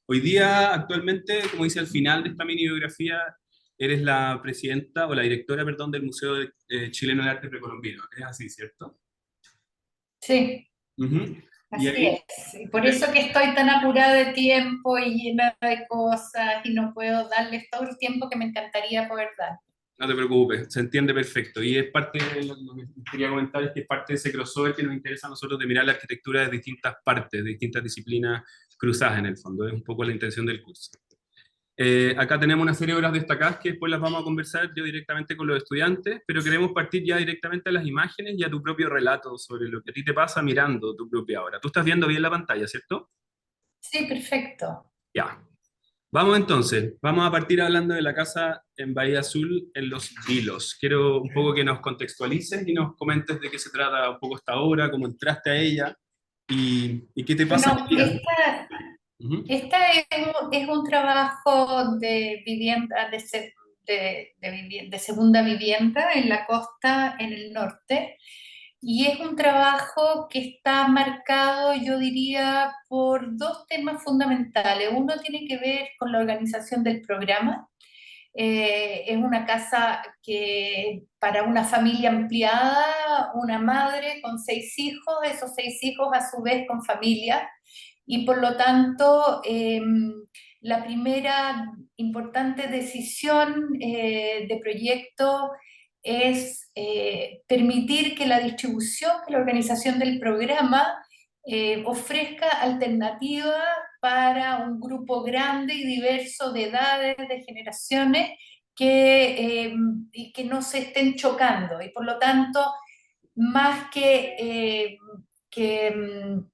Hoy día, actualmente, como dice al final de esta mini biografía, eres la presidenta o la directora, perdón, del Museo Chileno de Arte Precolombino. Es así, ¿cierto? Sí, Ujú. Y así ahí, es. Y por eso que estoy tan apurada de tiempo y llena de cosas y no puedo darles todo el tiempo que me encantaría poder dar. no te preocupes, se entiende perfecto. Y es parte de lo que quería comentar, es que es parte de ese crossover que nos interesa a nosotros de mirar la arquitectura de distintas partes, de distintas disciplinas cruzadas en el fondo. Es un poco la intención del curso. Acá tenemos una serie de obras destacadas que después las vamos a conversar yo directamente con los estudiantes, pero queremos partir ya directamente a las imágenes y a tu propio relato sobre lo que a ti te pasa mirando tu propia obra. Tú estás viendo bien la pantalla, ¿cierto? Sí, perfecto. Ya. Vamos entonces, vamos a partir hablando de la casa en Bahía Azul en Los Vilos. Quiero un poco que nos contextualices y nos comentes de qué se trata un poco esta obra, cómo entraste a ella y qué te pasa Bueno, hoy día. Ujú. esta es un trabajo de vivienda, de segunda vivienda en la costa, en el norte. Y es un trabajo que está marcado, yo diría, por dos temas fundamentales. Uno tiene que ver con la organización del programa. Es una casa que para una familia ampliada, una madre con 6 hijos, esos 6 hijos a su vez con familia, y por lo tanto la primera importante decisión de proyecto es permitir que la distribución, que la organización del programa ofrezca alternativas para un grupo grande y diverso de edades, de generaciones, y que no se estén chocando. Y por lo tanto, más que, mm,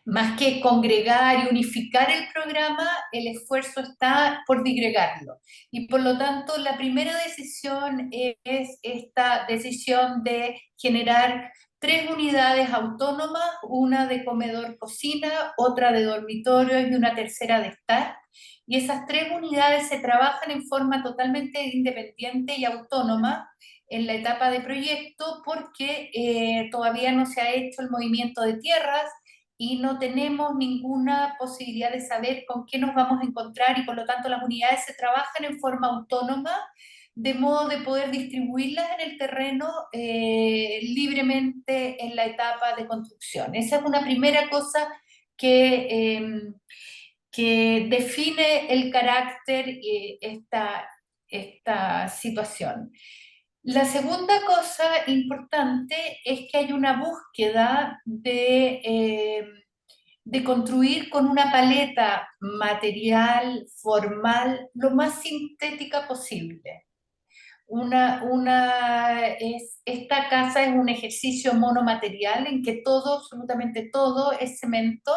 más que congregar y unificar el programa, el esfuerzo está por disgregarlo. Y por lo tanto, la primera decisión es esta decisión de generar 3 unidades autónomas, una de comedor-cocina, otra de dormitorio y una tercera de estar. Y esas 3 unidades se trabajan en forma totalmente independiente y autónoma en la etapa de proyecto porque todavía no se ha hecho el movimiento de tierras y no tenemos ninguna posibilidad de saber con qué nos vamos a encontrar y por lo tanto las unidades se trabajan en forma autónoma de modo de poder distribuirlas en el terreno libremente en la etapa de construcción. Esa es una primera cosa que define el carácter y esta situación. La segunda cosa importante es que hay una búsqueda de construir con una paleta material, formal, lo más sintética posible. Esta casa es un ejercicio monomaterial en que todo, absolutamente todo, es cemento,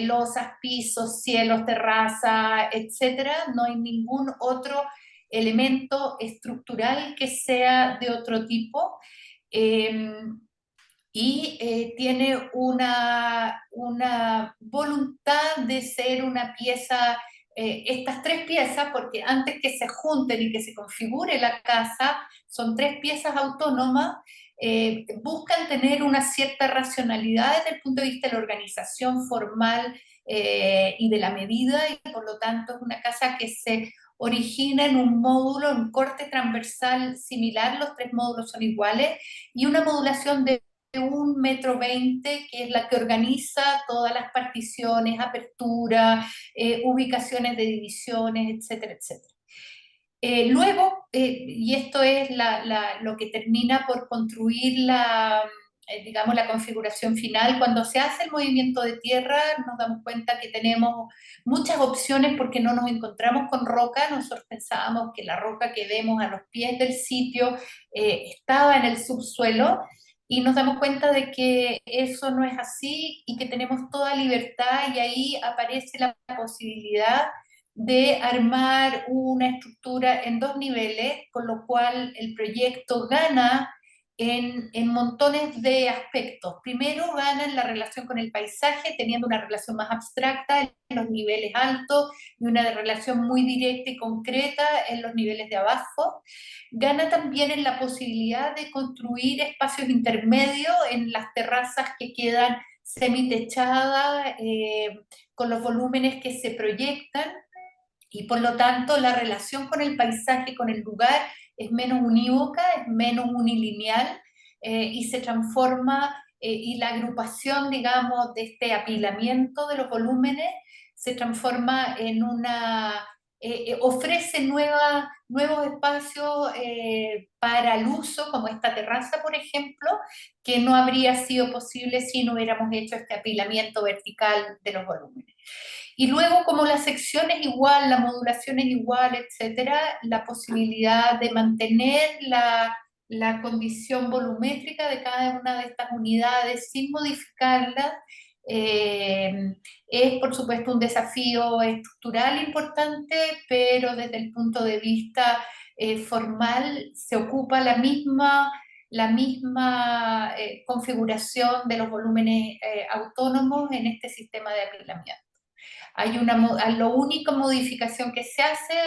losas, pisos, cielos, terraza, etcétera. No hay ningún otro elemento estructural que sea de otro tipo. Eh, Tiene una voluntad de ser una pieza, estas 3 piezas, porque antes que se junten y que se configure la casa, son 3 piezas autónomas, buscan tener una cierta racionalidad desde el punto de vista de la organización formal y de la medida, y por lo tanto es una casa que se origina en un módulo, en un corte transversal similar, los 3 módulos son iguales, y una modulación de 1,20 m, que es la que organiza todas las particiones, apertura, ubicaciones de divisiones, etcétera, etcétera. Luego, y esto es lo que termina por construir digamos, la configuración final, cuando se hace el movimiento de tierra nos damos cuenta que tenemos muchas opciones porque no nos encontramos con roca. Nosotros pensábamos que la roca que vemos a los pies del sitio estaba en el subsuelo, y nos damos cuenta de que eso no es así y que tenemos toda libertad, y ahí aparece la posibilidad de armar una estructura en 2 niveles, con lo cual el proyecto gana en montones de aspectos. Primero gana en la relación con el paisaje, teniendo una relación más abstracta en los niveles altos y una relación muy directa y concreta en los niveles de abajo. Gana también en la posibilidad de construir espacios intermedios en las terrazas que quedan semitechadas, con los volúmenes que se proyectan, y por lo tanto la relación con el paisaje, con el lugar, es menos unívoca, es menos unilineal, y se transforma, y la agrupación, digamos, de este apilamiento de los volúmenes se transforma en una, ofrece nuevos espacios para el uso, como esta terraza, por ejemplo, que no habría sido posible si no hubiéramos hecho este apilamiento vertical de los volúmenes. Y luego, como la sección es igual, la modulación es igual, etcétera, la posibilidad de mantener la condición volumétrica de cada una de estas unidades sin modificarlas, es por supuesto un desafío estructural importante, pero desde el punto de vista formal se ocupa la misma configuración de los volúmenes autónomos en este sistema de apilamiento. Lo única modificación que se hace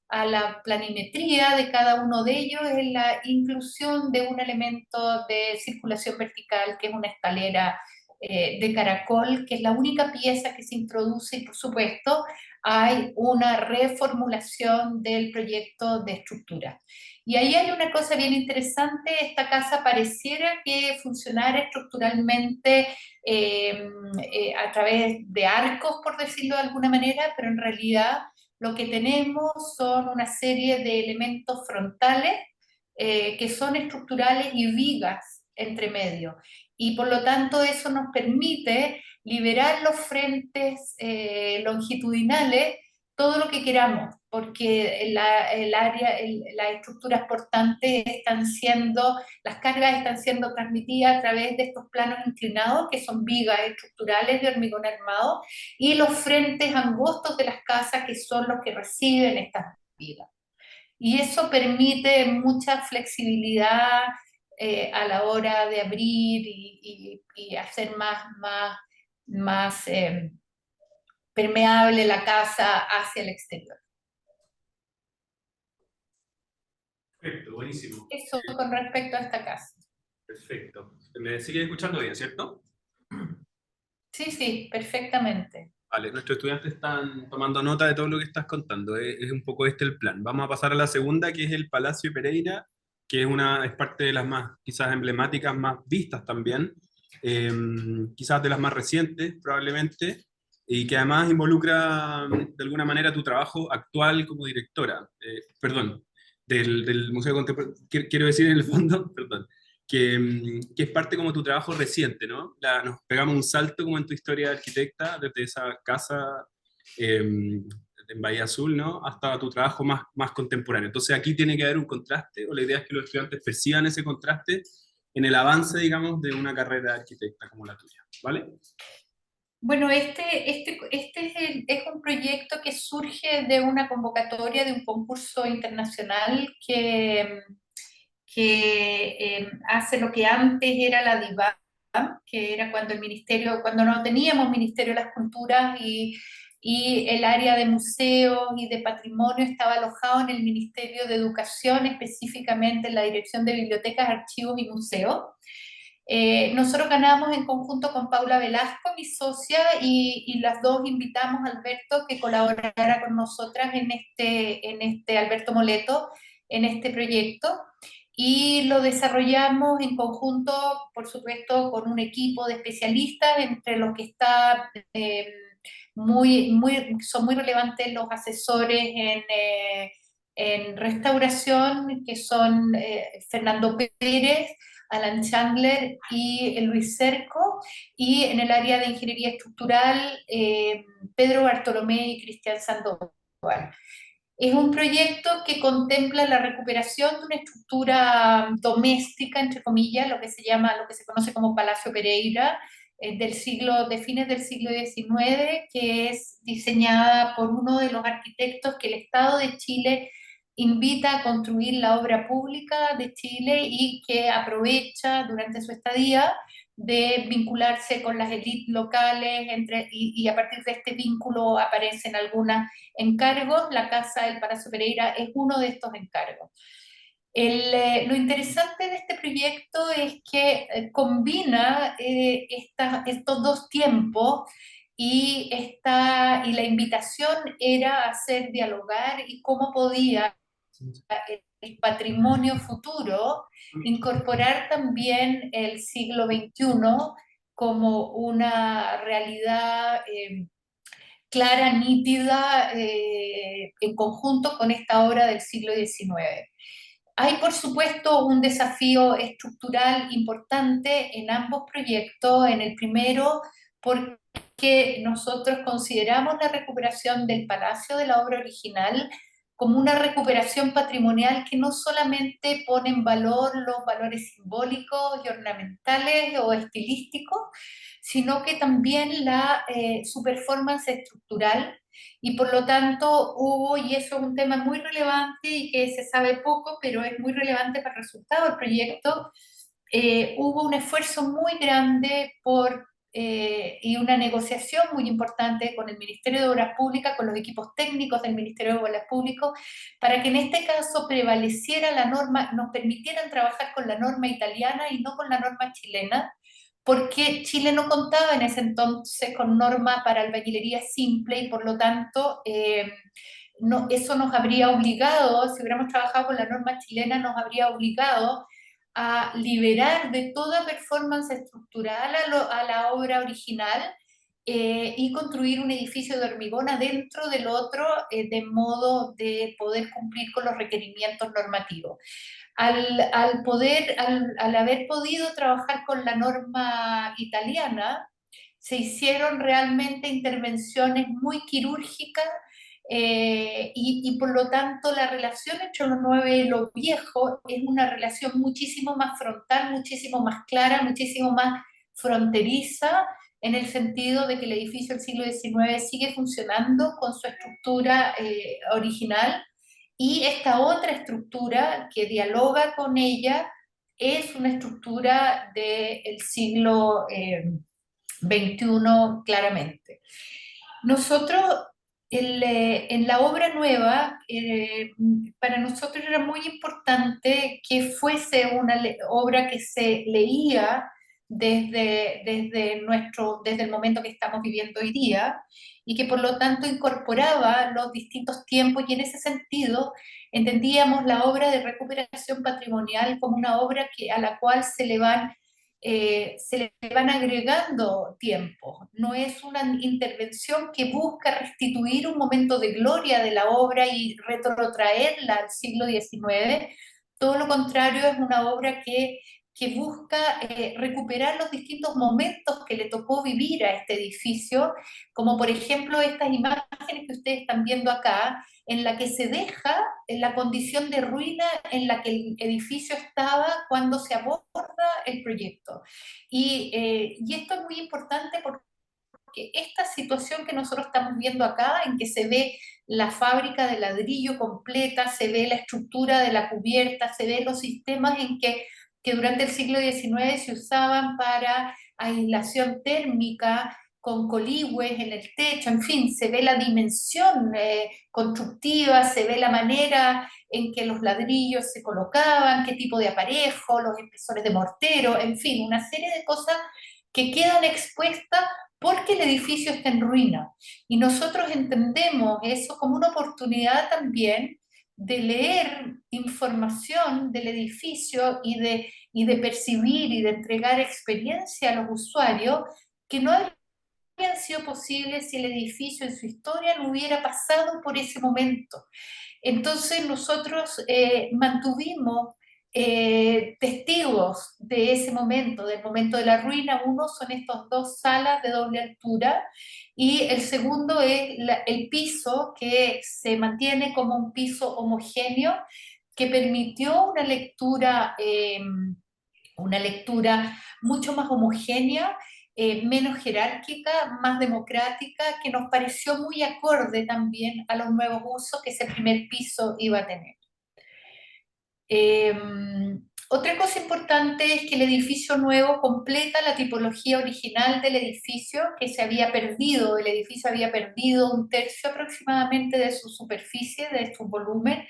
a la planimetría de cada uno de ellos es la inclusión de un elemento de circulación vertical, que es una escalera de caracol, que es la única pieza que se introduce, y por supuesto hay una reformulación del proyecto de estructura. Y ahí hay una cosa bien interesante: esta casa pareciera que funcionara estructuralmente a través de arcos, por decirlo de alguna manera, pero en realidad lo que tenemos son una serie de elementos frontales que son estructurales, y vigas entre medio. Y por lo tanto eso nos permite liberar los frentes longitudinales todo lo que queramos, porque las estructuras portantes las cargas están siendo transmitidas a través de estos planos inclinados, que son vigas estructurales de hormigón armado, y los frentes angostos de las casas, que son los que reciben estas vigas. Y eso permite mucha flexibilidad a la hora de abrir y hacer más permeable la casa hacia el exterior. Perfecto, buenísimo. Eso con respecto a esta casa. Perfecto. ¿Me sigue escuchando bien, cierto? Sí, sí, perfectamente. Vale, nuestros estudiantes están tomando nota de todo lo que estás contando. Es un poco este el plan. Vamos a pasar a la segunda, que es el Palacio Pereira, que es parte de las más, quizás emblemáticas, más vistas también, quizás de las más recientes, probablemente, y que además involucra de alguna manera tu trabajo actual como directora, perdón, del Museo Contemporáneo, quiero decir en el fondo, perdón, que es parte como tu trabajo reciente, ¿no? Nos pegamos un salto como en tu historia de arquitecta, desde esa casa en Bahía Azul, ¿no? Hasta tu trabajo más contemporáneo. Entonces aquí tiene que haber un contraste, o la idea es que los estudiantes perciban ese contraste en el avance, digamos, de una carrera de arquitecta como la tuya, ¿vale? Bueno, este es un proyecto que surge de una convocatoria de un concurso internacional que hace lo que antes era la DIVAM, que era cuando no teníamos Ministerio de las Culturas, y el área de museos y de patrimonio estaba alojado en el Ministerio de Educación, específicamente en la Dirección de Bibliotecas, Archivos y Museos. Nosotros ganamos en conjunto con Paula Velasco, mi socia, y las dos invitamos a Alberto que colaborara con nosotras Alberto Moleto, en este proyecto, y lo desarrollamos en conjunto, por supuesto, con un equipo de especialistas, entre los que son muy relevantes los asesores en restauración, que son Fernando Pérez, Alan Chandler y Luis Cerco, y en el área de ingeniería estructural, Pedro Bartolomé y Cristian Sandoval. Es un proyecto que contempla la recuperación de una estructura doméstica, entre comillas, lo que se conoce como Palacio Pereira, de fines del siglo XIX, que es diseñada por uno de los arquitectos que el Estado de Chile invita a construir la obra pública de Chile, y que aprovecha durante su estadía de vincularse con las élites locales, y a partir de este vínculo aparecen algunos encargos. La Casa del Palacio Pereira es uno de estos encargos. Lo interesante de este proyecto es que combina estos dos tiempos, y la invitación era hacer dialogar y cómo podía el patrimonio futuro incorporar también el siglo XXI como una realidad clara, nítida, en conjunto con esta obra del siglo XIX. Hay, por supuesto, un desafío estructural importante en ambos proyectos. En el primero, porque nosotros consideramos la recuperación del palacio de la obra original como una recuperación patrimonial que no solamente pone en valor los valores simbólicos y ornamentales o estilísticos, sino que también su performance estructural, y por lo tanto hubo, y eso es un tema muy relevante y que se sabe poco, pero es muy relevante para el resultado del proyecto, hubo un esfuerzo muy grande y una negociación muy importante con el Ministerio de Obras Públicas, con los equipos técnicos del Ministerio de Obras Públicas, para que en este caso prevaleciera la norma, nos permitieran trabajar con la norma italiana y no con la norma chilena, porque Chile no contaba en ese entonces con norma para albañilería simple y por lo tanto eso nos habría obligado, si hubiéramos trabajado con la norma chilena, nos habría obligado a liberar de toda performance estructural a la obra original y construir un edificio de hormigón adentro del otro de modo de poder cumplir con los requerimientos normativos. Al haber podido trabajar con la norma italiana, se hicieron realmente intervenciones muy quirúrgicas y por lo tanto la relación entre lo nuevo y lo viejo es una relación muchísimo más frontal, muchísimo más clara, muchísimo más fronteriza, en el sentido de que el edificio del siglo XIX sigue funcionando con su estructura original, y esta otra estructura que dialoga con ella es una estructura del siglo XXI claramente. Nosotros, en la obra nueva, para nosotros era muy importante que fuese una obra que se leía desde el momento que estamos viviendo hoy día y que por lo tanto incorporaba los distintos tiempos, y en ese sentido entendíamos la obra de recuperación patrimonial como una obra a la cual se le van agregando tiempos. No es una intervención que busca restituir un momento de gloria de la obra y retrotraerla al siglo XIX. Todo lo contrario, es una obra que busca recuperar los distintos momentos que le tocó vivir a este edificio, como por ejemplo estas imágenes que ustedes están viendo acá, en la que se deja en la condición de ruina en la que el edificio estaba cuando se aborda el proyecto. Y esto es muy importante porque esta situación que nosotros estamos viendo acá, en que se ve la fábrica de ladrillo completa, se ve la estructura de la cubierta, se ve los sistemas que durante el siglo XIX se usaban para aislación térmica, con coligües en el techo, en fin, se ve la dimensión constructiva, se ve la manera en que los ladrillos se colocaban, qué tipo de aparejo, los espesores de mortero, en fin, una serie de cosas que quedan expuestas porque el edificio está en ruina. Y nosotros entendemos eso como una oportunidad también de leer información del edificio y de percibir y de entregar experiencia a los usuarios que no habrían sido posibles si el edificio en su historia no hubiera pasado por ese momento. Entonces nosotros mantuvimos testigos de ese momento, del momento de la ruina. Uno son estas dos salas de doble altura y el segundo es el piso, que se mantiene como un piso homogéneo que permitió una lectura mucho más homogénea, menos jerárquica, más democrática, que nos pareció muy acorde también a los nuevos usos que ese primer piso iba a tener. Eh, Otra cosa importante es que el edificio nuevo completa la tipología original del edificio, que se había perdido. El edificio había perdido un tercio aproximadamente de su superficie, de su volumen,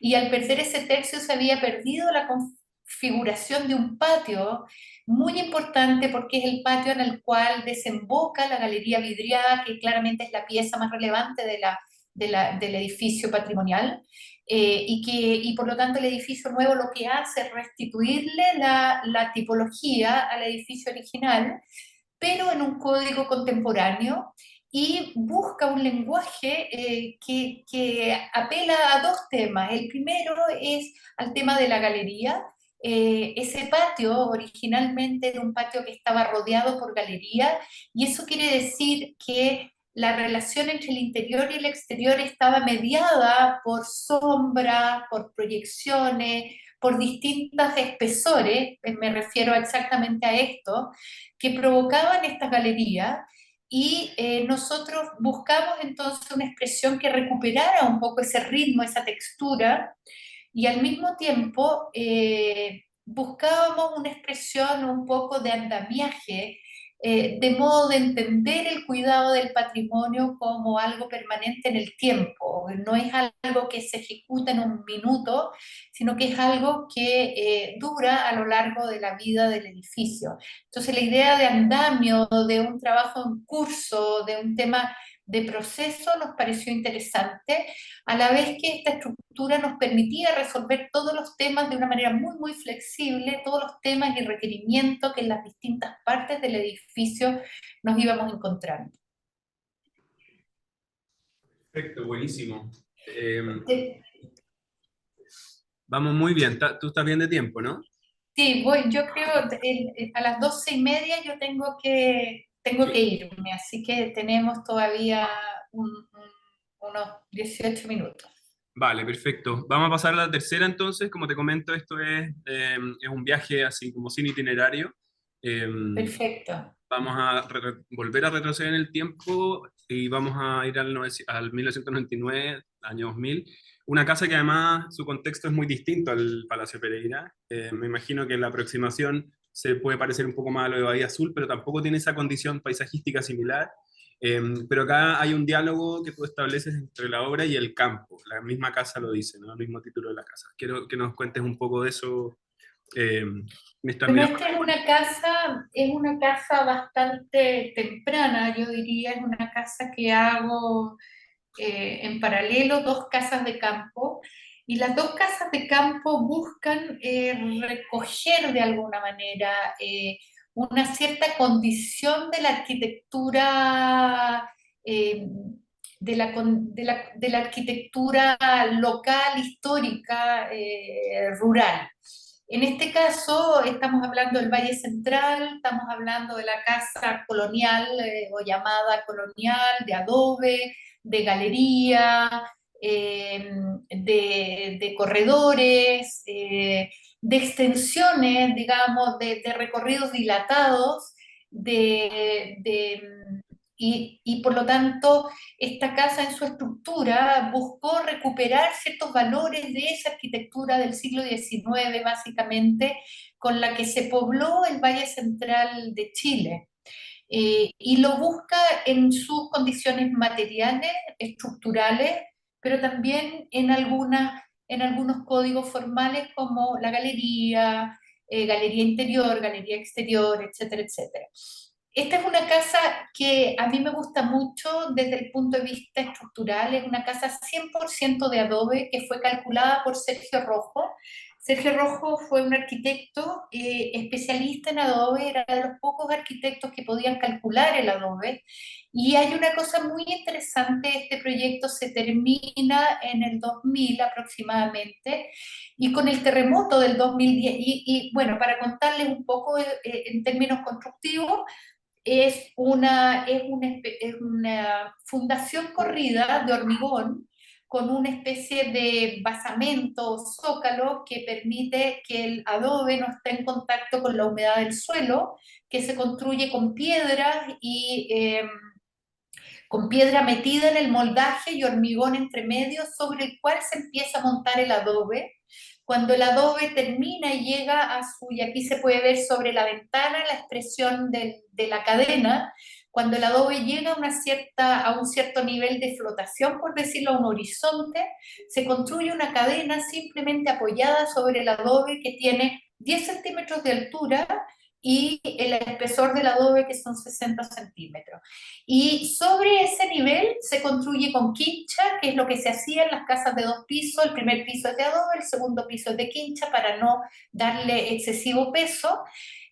y al perder ese tercio se había perdido la configuración de un patio muy importante porque es el patio en el cual desemboca la Galería Vidriada, que claramente es la pieza más relevante del edificio patrimonial, y por lo tanto el edificio nuevo lo que hace es restituirle la tipología al edificio original, pero en un código contemporáneo, y busca un lenguaje que apela a dos temas. El primero es al tema de la galería. Ese patio originalmente era un patio que estaba rodeado por galería, y eso quiere decir que la relación entre el interior y el exterior estaba mediada por sombra, por proyecciones, por distintos espesores, me refiero exactamente a esto, que provocaban estas galerías, y nosotros buscamos entonces una expresión que recuperara un poco ese ritmo, esa textura, y al mismo tiempo buscábamos una expresión un poco de andamiaje, de modo de entender el cuidado del patrimonio como algo permanente en el tiempo. No es algo que se ejecuta en un minuto, sino que es algo que dura a lo largo de la vida del edificio. Entonces la idea de andamio, de un trabajo en curso, de un tema de proceso nos pareció interesante, a la vez que esta estructura nos permitía resolver todos los temas de una manera muy, muy flexible, todos los temas y requerimientos que en las distintas partes del edificio nos íbamos encontrando. Perfecto, buenísimo. Sí, Vamos muy bien. Tú estás bien de tiempo, ¿no? sí, voy, yo creo a las 12:30 yo tengo que irme, así que tenemos todavía unos 18 minutos. Vale, perfecto. Vamos a pasar a la tercera entonces. Como te comento, esto es un viaje así como sin itinerario. Eh, Perfecto. Vamos a volver a retroceder en el tiempo y vamos a ir al 1999, año 2000. Una casa que además su contexto es muy distinto al Palacio Pereira. Me imagino que la aproximación se puede parecer un poco más a lo de Bahía Azul, pero tampoco tiene esa condición paisajística similar. Pero acá hay un diálogo que tú estableces entre la obra y el campo. La misma casa lo dice, ¿no? El mismo título de la casa. Quiero que nos cuentes un poco de eso eh, mientras Bueno, miramos. esta es una casa bastante temprana, yo diría, es una casa que hago en paralelo, dos casas de campo, y las dos casas de campo buscan recoger de alguna manera una cierta condición de la arquitectura, eh, de la arquitectura local, histórica, rural. En este caso estamos hablando del Valle Central, estamos hablando de la casa colonial o llamada colonial, de adobe, de galería, de corredores, de extensiones, digamos, de recorridos dilatados, de, de, y por lo tanto esta casa en su estructura buscó recuperar ciertos valores de esa arquitectura del siglo XIX, básicamente, con la que se pobló el Valle Central de Chile. Y lo busca en sus condiciones materiales, estructurales, pero también en algunos códigos formales como la galería, galería interior, galería exterior, etcétera, etcétera. Esta es una casa que a mí me gusta mucho desde el punto de vista estructural. Es una casa 100% de adobe que fue calculada por Sergio Rojo. Sergio Rojo fue un arquitecto especialista en adobe, era de los pocos arquitectos que podían calcular el adobe. Y hay una cosa muy interesante, este proyecto se termina en el 2000 aproximadamente, y con el terremoto del 2010, bueno, para contarles un poco en términos constructivos, es una fundación corrida de hormigón con una especie de basamento o zócalo que permite que el adobe no esté en contacto con la humedad del suelo, que se construye con piedras y con piedra metida en el moldaje y hormigón entre medios sobre el cual se empieza a montar el adobe. Cuando el adobe termina y llega a su, y aquí se puede ver sobre la ventana la expresión de la cadena, cuando el adobe llega a un cierto nivel de flotación, por decirlo, a un horizonte, se construye una cadena simplemente apoyada sobre el adobe que tiene 10 centímetros de altura y el espesor del adobe, que son 60 centímetros. Y sobre ese nivel se construye con quincha, que es lo que se hacía en las casas de 2 pisos. El primer piso es de adobe, el segundo piso es de quincha, para no darle excesivo peso.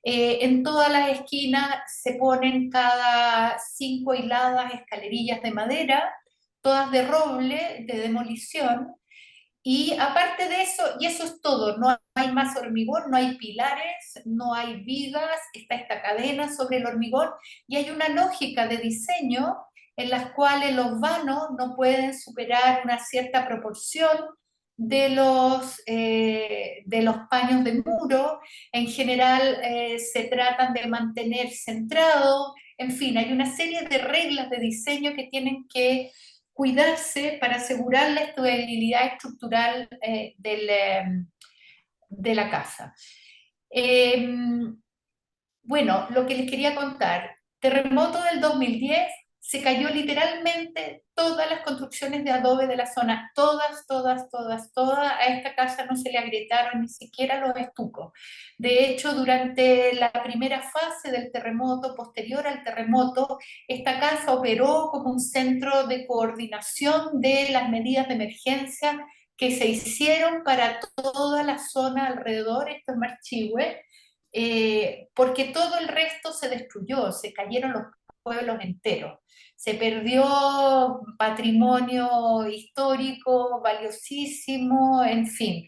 En todas las esquinas se ponen cada 5 hiladas escalerillas de madera, todas de roble, de demolición, y aparte de eso, y eso es todo, no hay más hormigón, no hay pilares, no hay vigas, está esta cadena sobre el hormigón, y hay una lógica de diseño en las cuales los vanos no pueden superar una cierta proporción de los paños de muro. En general se tratan de mantener centrado, en fin, hay una serie de reglas de diseño que tienen que cuidarse para asegurar la estabilidad estructural de la casa. Eh, bueno, lo que les quería contar, terremoto del 2010, se cayó literalmente todas las construcciones de adobe de la zona, todas, todas, todas, todas. A esta casa no se le agrietaron ni siquiera los estucos. De hecho, durante la primera fase del terremoto, posterior al terremoto, esta casa operó como un centro de coordinación de las medidas de emergencia que se hicieron para toda la zona alrededor. Esto es Marchihue, porque todo el resto se destruyó, se cayeron los pueblos enteros, se perdió patrimonio histórico valiosísimo, en fin.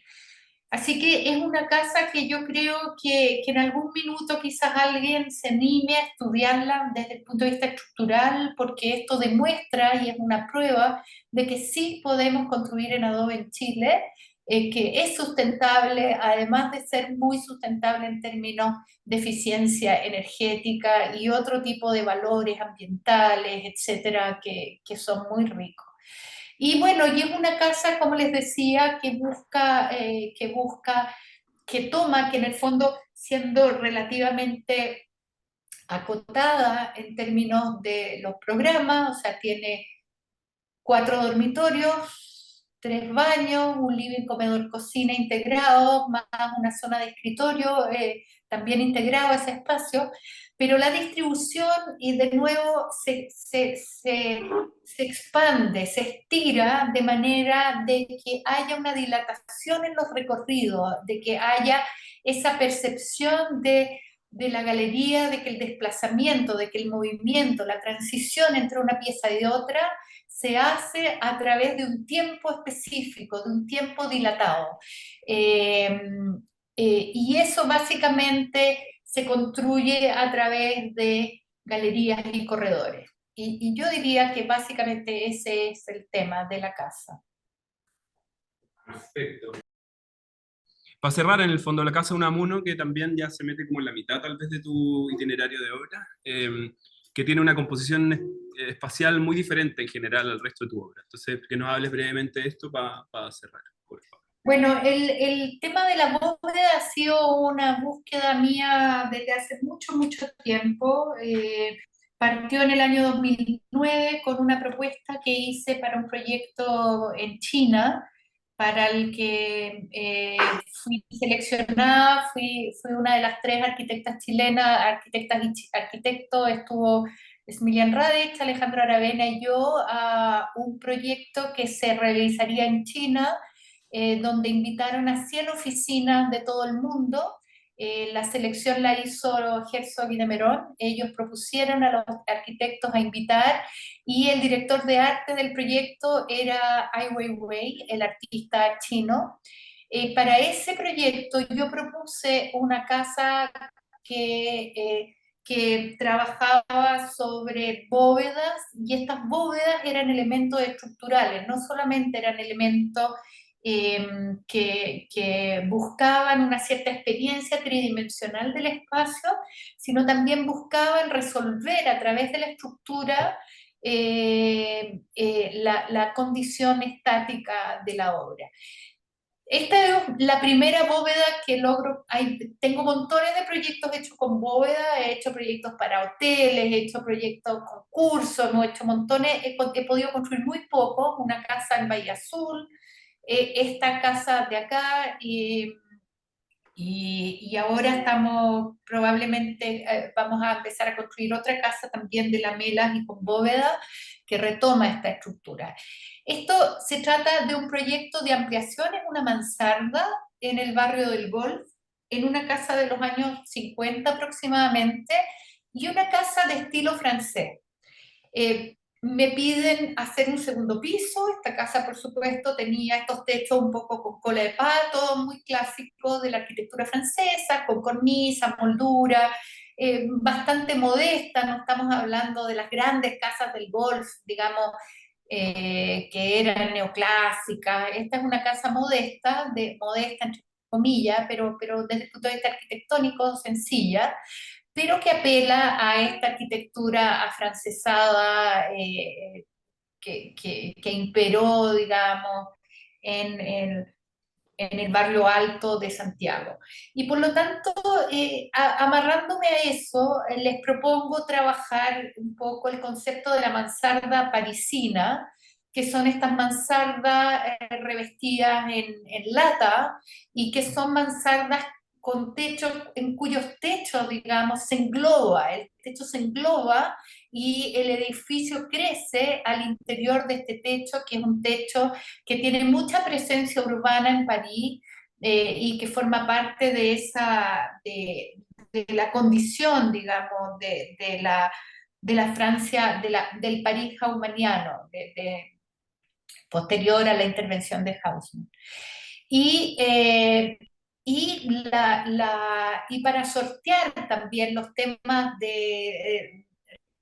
Así que es una casa que yo creo que en algún minuto quizás alguien se anime a estudiarla desde el punto de vista estructural, porque esto demuestra y es una prueba de que sí podemos construir en adobe en Chile, que es sustentable, además de ser muy sustentable en términos de eficiencia energética y otro tipo de valores ambientales, etcétera, que son muy ricos. Y bueno, y es una casa, como les decía, que toma, que en el fondo, siendo relativamente acotada en términos de los programas, o sea, tiene 4 dormitorios, 3 baños, un living, comedor, cocina integrado, más una zona de escritorio también integrado a ese espacio, pero la distribución, y de nuevo se expande, se estira de manera de que haya una dilatación en los recorridos, de que haya esa percepción de la galería, de que el desplazamiento, de que el movimiento, la transición entre una pieza y otra se hace a través de un tiempo específico, de un tiempo dilatado. Eh, y eso básicamente se construye a través de galerías y corredores. Y yo diría que básicamente ese es el tema de la casa. Perfecto. Para cerrar, en el fondo, la casa de Unamuno, que también ya se mete como en la mitad tal vez de tu itinerario de obra, que tiene una composición espacial muy diferente en general al resto de tu obra. Entonces, que nos hables brevemente de esto para cerrar, por favor. Bueno, el tema de la bóveda ha sido una búsqueda mía desde hace mucho, mucho tiempo. Partió en el año 2009 con una propuesta que hice para un proyecto en China, para el que fui seleccionada, fui una de las 3 arquitectas chilenas, arquitectas y arquitectos, estuvo Smilian Radic, Alejandro Aravena y yo, a un proyecto que se realizaría en China, donde invitaron a 100 oficinas de todo el mundo. La selección la hizo Herzog y de Merón. Ellos propusieron a los arquitectos a invitar, y el director de arte del proyecto era Ai Weiwei, el artista chino. Para ese proyecto yo propuse una casa que trabajaba sobre bóvedas, y estas bóvedas eran elementos estructurales, no solamente eran elementos que buscaban una cierta experiencia tridimensional del espacio, sino también buscaban resolver a través de la estructura la condición estática de la obra. Esta es la primera bóveda que logro. Tengo montones de proyectos hechos con bóveda, he hecho proyectos para hoteles, he hecho proyectos con cursos, hemos hecho montones, he podido construir muy poco, una casa en Bahía Azul, esta casa de acá, Y ahora estamos probablemente, vamos a empezar a construir otra casa también de lamelas y con bóveda que retoma esta estructura. Esto se trata de un proyecto de ampliación en una mansarda en el barrio del Golf, en una casa de los años 50 aproximadamente, y una casa de estilo francés. Me piden hacer un segundo piso. Esta casa, por supuesto, tenía estos techos un poco con cola de pato, muy clásicos de la arquitectura francesa, con cornisa, moldura, bastante modesta. No estamos hablando de las grandes casas del Golf, digamos, que eran neoclásicas. Esta es una casa modesta, modesta entre comillas, pero desde el punto de vista arquitectónico sencilla, pero que apela a esta arquitectura afrancesada que imperó, digamos, en el barrio alto de Santiago. Y por lo tanto, amarrándome a eso, les propongo trabajar un poco el concepto de la mansarda parisina, que son estas mansardas revestidas en lata y que son mansardas con techos, en cuyos techos, digamos, se engloba, el techo se engloba y el edificio crece al interior de este techo, que es un techo que tiene mucha presencia urbana en París y que forma parte de de la condición, digamos, de la Francia, del París haussmanniano, posterior a la intervención de Haussmann. Y, y para sortear también los temas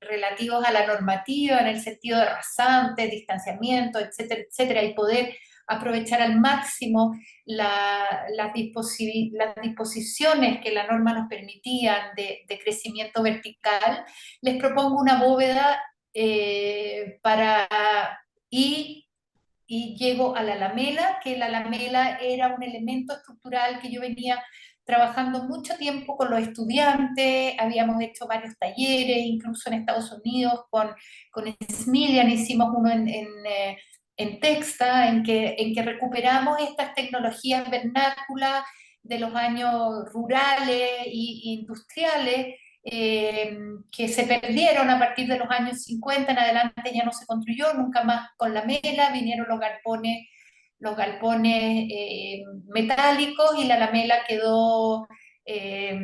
relativos a la normativa en el sentido de rasante, distanciamiento, etcétera, etcétera, y poder aprovechar al máximo las disposiciones que la norma nos permitían de crecimiento vertical, les propongo una bóveda para... Y y llego a la lamela, que la lamela era un elemento estructural que yo venía trabajando mucho tiempo con los estudiantes, habíamos hecho varios talleres, incluso en Estados Unidos con Smilian hicimos uno en Texta, en que recuperamos estas tecnologías vernáculas de los años rurales e industriales que se perdieron a partir de los años 50 en adelante, ya no se construyó nunca más con la mela, vinieron los galpones metálicos y la lamela eh,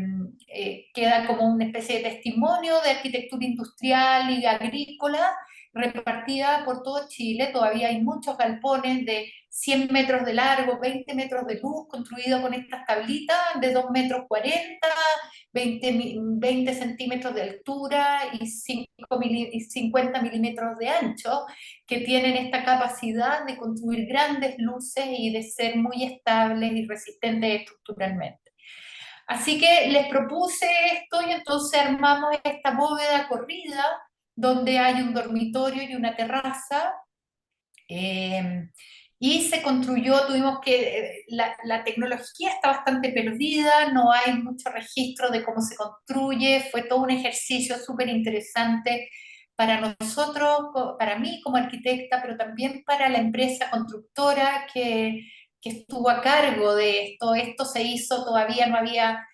queda como una especie de testimonio de arquitectura industrial y agrícola repartida por todo Chile. Todavía hay muchos galpones de 100 metros de largo, 20 metros de luz, construidos con estas tablitas de 2 metros 40, 20 centímetros de altura y 50 milímetros de ancho, que tienen esta capacidad de construir grandes luces y de ser muy estables y resistentes estructuralmente. Así que les propuse esto y entonces armamos esta bóveda corrida donde hay un dormitorio y una terraza. Y se construyó, tuvimos que, la tecnología está bastante perdida, no hay mucho registro de cómo se construye, fue todo un ejercicio súper interesante para nosotros, para mí como arquitecta, pero también para la empresa constructora que estuvo a cargo de esto. Esto se hizo, todavía no había,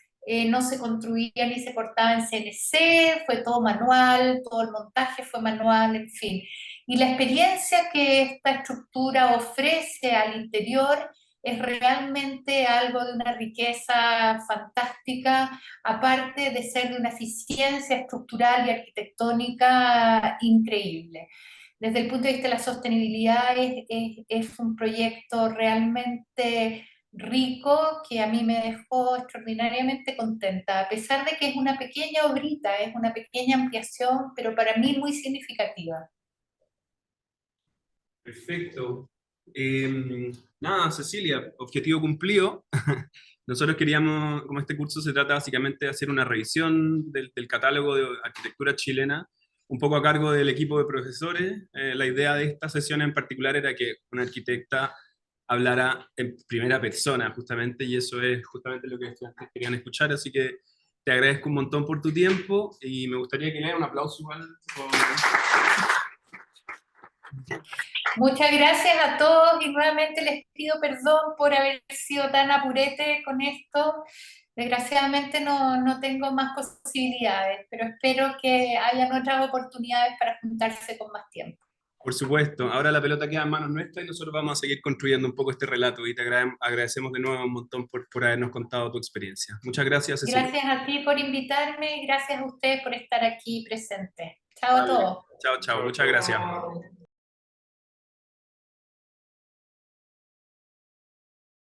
no se construía ni se cortaba en CNC, fue todo manual, todo el montaje fue manual, en fin. Y la experiencia que esta estructura ofrece al interior es realmente algo de una riqueza fantástica, aparte de ser de una eficiencia estructural y arquitectónica increíble. Desde el punto de vista de la sostenibilidad es un proyecto realmente rico que a mí me dejó extraordinariamente contenta, a pesar de que es una pequeña obrita, es una pequeña ampliación, pero para mí muy significativa. Perfecto. Nada, Cecilia, objetivo cumplido. Nosotros queríamos, como este curso se trata básicamente de hacer una revisión del catálogo de arquitectura chilena, un poco a cargo del equipo de profesores. La idea de esta sesión en particular era que una arquitecta hablara en primera persona, justamente, y eso es justamente lo que los estudiantes querían escuchar, así que te agradezco un montón por tu tiempo y me gustaría que le den un aplauso igual por... Muchas gracias a todos y nuevamente les pido perdón por haber sido tan apurete con esto. Desgraciadamente no tengo más posibilidades, pero espero que hayan otras oportunidades para juntarse con más tiempo. Por supuesto, ahora la pelota queda en manos nuestras y nosotros vamos a seguir construyendo un poco este relato y te agradecemos de nuevo un montón por habernos contado tu experiencia. Muchas gracias, Cecilia. Gracias a ti por invitarme y gracias a ustedes por estar aquí presentes. Chao a Vale. todos. Chao, chao. Muchas gracias.